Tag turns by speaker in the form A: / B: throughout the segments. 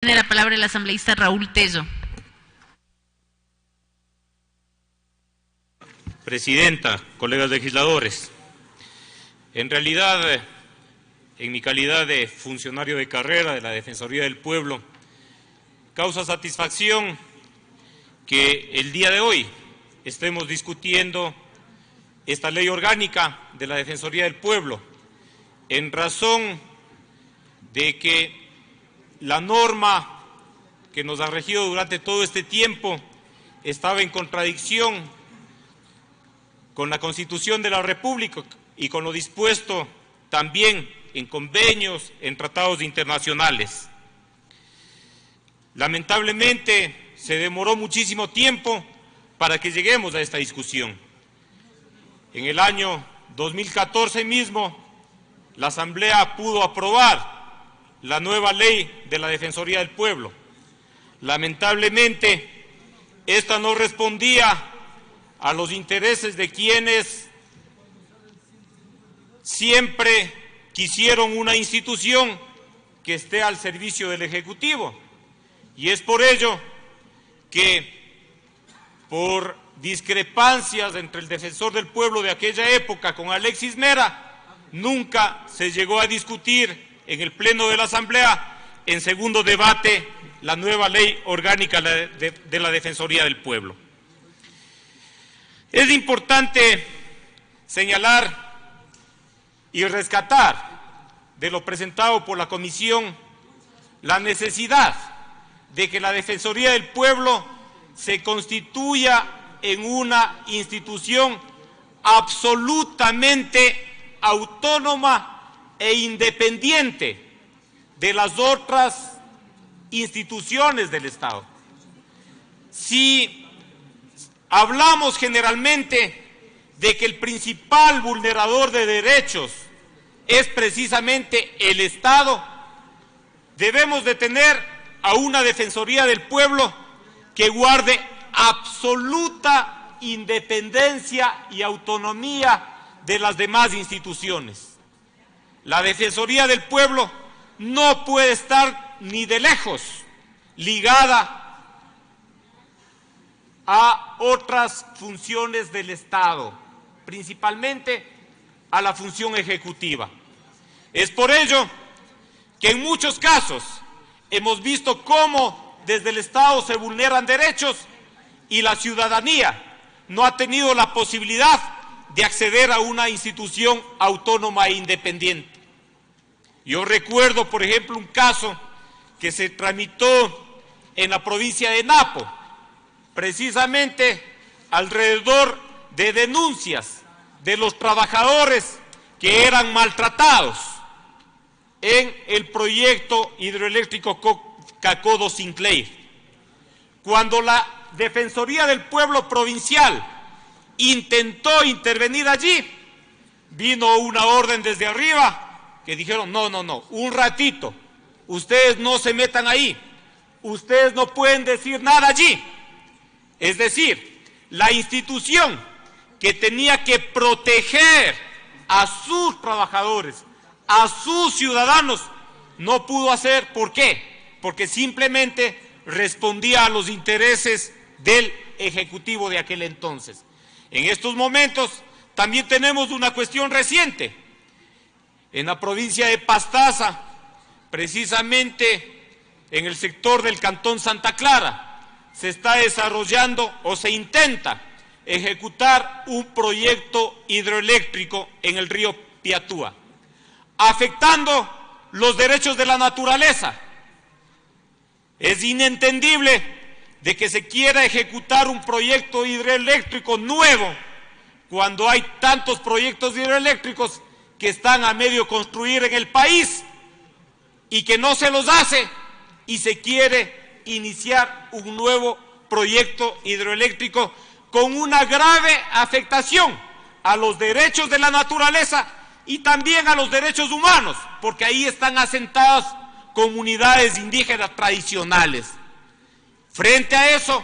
A: Tiene la palabra el asambleísta Raúl Tello.
B: Presidenta, colegas legisladores, en realidad, en mi calidad de funcionario de carrera de la Defensoría del Pueblo, causa satisfacción que el día de hoy estemos discutiendo esta ley orgánica de la Defensoría del Pueblo, en razón de que la norma que nos ha regido durante todo este tiempo estaba en contradicción con la Constitución de la República y con lo dispuesto también en convenios, en tratados internacionales. Lamentablemente se demoró muchísimo tiempo para que lleguemos a esta discusión. En el año 2014 mismo, la Asamblea pudo aprobar la nueva ley de la Defensoría del Pueblo. Lamentablemente, esta no respondía a los intereses de quienes siempre quisieron una institución que esté al servicio del Ejecutivo. Y es por ello que, por discrepancias entre el Defensor del Pueblo de aquella época con Alexis Mera, nunca se llegó a discutir en el Pleno de la Asamblea, en segundo debate, la nueva ley orgánica de la Defensoría del Pueblo. Es importante señalar y rescatar de lo presentado por la Comisión la necesidad de que la Defensoría del Pueblo se constituya en una institución absolutamente autónoma e independiente de las otras instituciones del Estado. Si hablamos generalmente de que el principal vulnerador de derechos es precisamente el Estado, debemos de tener a una Defensoría del Pueblo que guarde absoluta independencia y autonomía de las demás instituciones. La Defensoría del Pueblo no puede estar ni de lejos ligada a otras funciones del Estado, principalmente a la función ejecutiva. Es por ello que en muchos casos hemos visto cómo desde el Estado se vulneran derechos y la ciudadanía no ha tenido la posibilidad de acceder a una institución autónoma e independiente. Yo recuerdo, por ejemplo, un caso que se tramitó en la provincia de Napo, precisamente alrededor de denuncias de los trabajadores que eran maltratados en el proyecto hidroeléctrico Cacodo-Sinclair. Cuando la Defensoría del Pueblo provincial intentó intervenir allí, vino una orden desde arriba que dijeron, no, un ratito, ustedes no se metan ahí, ustedes no pueden decir nada allí. Es decir, la institución que tenía que proteger a sus trabajadores, a sus ciudadanos, no pudo hacer. ¿Por qué? Porque simplemente respondía a los intereses del Ejecutivo de aquel entonces. En estos momentos también tenemos una cuestión reciente. En la provincia de Pastaza, precisamente en el sector del Cantón Santa Clara, se está desarrollando o se intenta ejecutar un proyecto hidroeléctrico en el río Piatúa, afectando los derechos de la naturaleza. Es inentendible de que se quiera ejecutar un proyecto hidroeléctrico nuevo cuando hay tantos proyectos hidroeléctricos que están a medio construir en el país y que no se los hace, y se quiere iniciar un nuevo proyecto hidroeléctrico con una grave afectación a los derechos de la naturaleza y también a los derechos humanos, porque ahí están asentadas comunidades indígenas tradicionales. Frente a eso,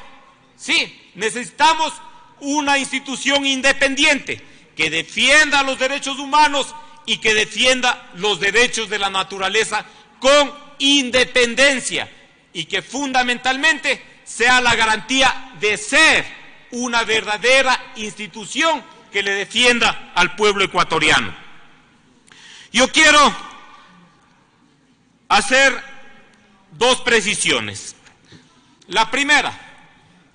B: sí, necesitamos una institución independiente que defienda los derechos humanos y que defienda los derechos de la naturaleza con independencia y que fundamentalmente sea la garantía de ser una verdadera institución que le defienda al pueblo ecuatoriano. Yo quiero hacer dos precisiones. La primera,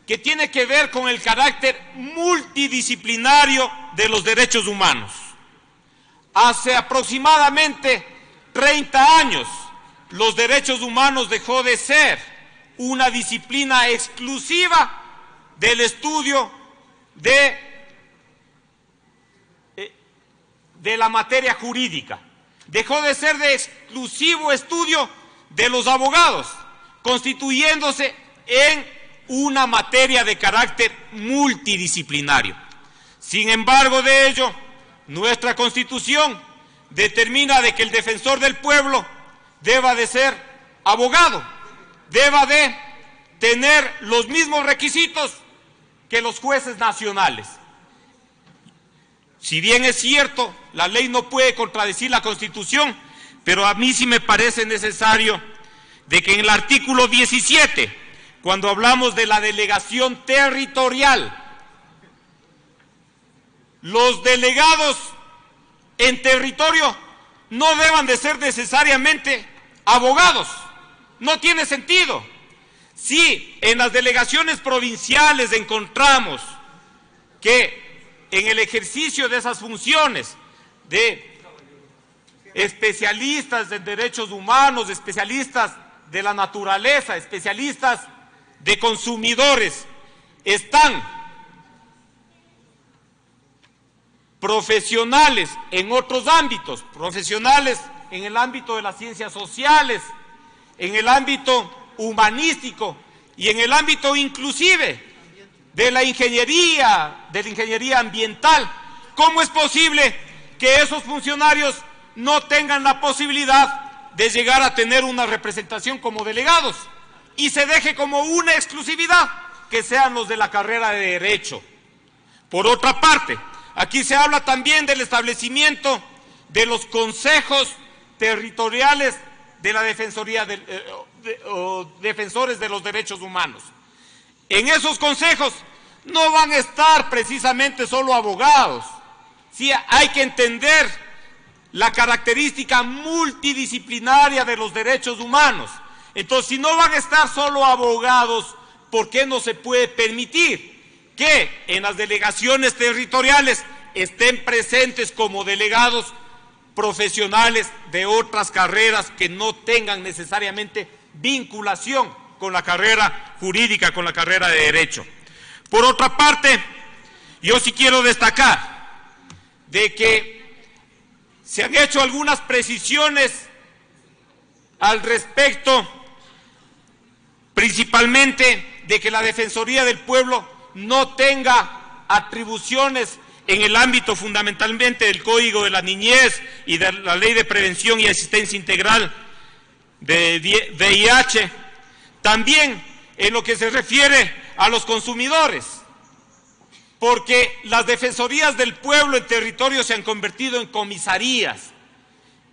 B: que tiene que ver con el carácter multidisciplinario de los derechos humanos. Hace aproximadamente 30 años, los derechos humanos dejó de ser una disciplina exclusiva del estudio de la materia jurídica. Dejó de ser de exclusivo estudio de los abogados, constituyéndose en una materia de carácter multidisciplinario. Sin embargo de ello, nuestra Constitución determina de que el defensor del pueblo deba de ser abogado, deba de tener los mismos requisitos que los jueces nacionales. Si bien es cierto, la ley no puede contradecir la Constitución, pero a mí sí me parece necesario de que en el artículo 17, cuando hablamos de la delegación territorial, los delegados en territorio no deban de ser necesariamente abogados. No tiene sentido. Si en las delegaciones provinciales encontramos que en el ejercicio de esas funciones de especialistas en derechos humanos, especialistas de la naturaleza, especialistas de consumidores, están profesionales en otros ámbitos, profesionales en el ámbito de las ciencias sociales, en el ámbito humanístico y en el ámbito inclusive de la ingeniería ambiental. ¿Cómo es posible que esos funcionarios no tengan la posibilidad de llegar a tener una representación como delegados y se deje como una exclusividad que sean los de la carrera de Derecho? Por otra parte, aquí se habla también del establecimiento de los consejos territoriales de la Defensoría defensores de los derechos humanos. En esos consejos no van a estar precisamente solo abogados. Sí, hay que entender la característica multidisciplinaria de los derechos humanos. Entonces, si no van a estar solo abogados, ¿por qué no se puede permitir que en las delegaciones territoriales estén presentes como delegados profesionales de otras carreras que no tengan necesariamente vinculación con la carrera jurídica, con la carrera de Derecho? Por otra parte, yo sí quiero destacar de que se han hecho algunas precisiones al respecto, principalmente de que la Defensoría del Pueblo no tenga atribuciones en el ámbito fundamentalmente del Código de la Niñez y de la Ley de Prevención y Asistencia Integral de VIH, también en lo que se refiere a los consumidores, porque las defensorías del pueblo en territorio se han convertido en comisarías,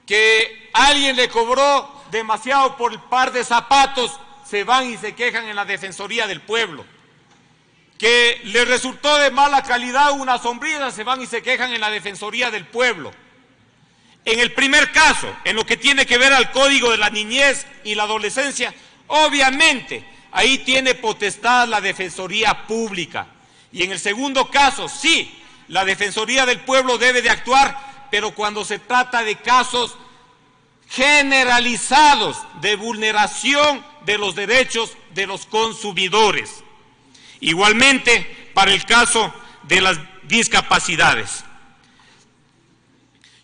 B: que alguien le cobró demasiado por el par de zapatos, se van y se quejan en la Defensoría del Pueblo, que le resultó de mala calidad una sombrilla, se van y se quejan en la Defensoría del Pueblo. En el primer caso, en lo que tiene que ver al Código de la Niñez y la Adolescencia, obviamente, ahí tiene potestad la Defensoría Pública. Y en el segundo caso, sí, la Defensoría del Pueblo debe de actuar, pero cuando se trata de casos generalizados de vulneración de los derechos de los consumidores. Igualmente, para el caso de las discapacidades.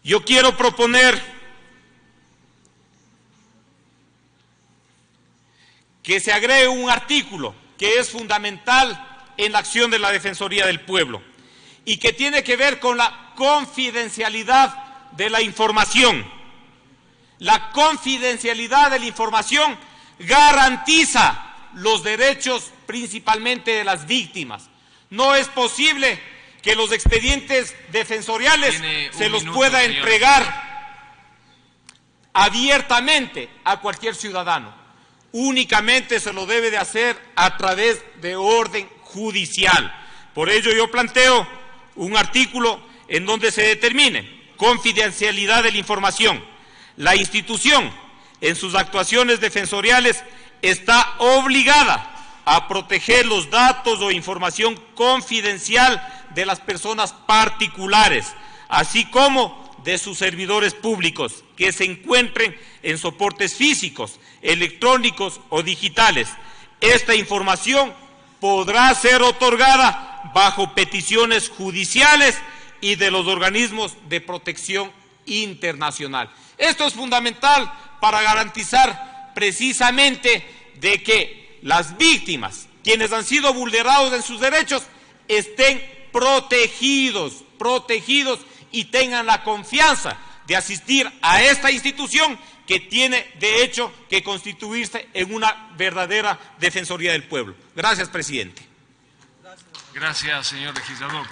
B: Yo quiero proponer que se agregue un artículo que es fundamental en la acción de la Defensoría del Pueblo y que tiene que ver con la confidencialidad de la información. La confidencialidad de la información garantiza los derechos principalmente de las víctimas. No es posible que los expedientes defensoriales se los pueda entregar abiertamente a cualquier ciudadano. únicamente se lo debe de hacer a través de orden judicial. Por ello yo planteo un artículo en donde se determine confidencialidad de la información. La institución, en sus actuaciones defensoriales, está obligada a proteger los datos o información confidencial de las personas particulares, así como de sus servidores públicos que se encuentren en soportes físicos, electrónicos o digitales. Esta información podrá ser otorgada bajo peticiones judiciales y de los organismos de protección internacional. Esto es fundamental para garantizar precisamente de que las víctimas, quienes han sido vulnerados en sus derechos, estén protegidos y tengan la confianza de asistir a esta institución que tiene de hecho que constituirse en una verdadera defensoría del pueblo. Gracias, presidente.
C: Gracias, señor legislador.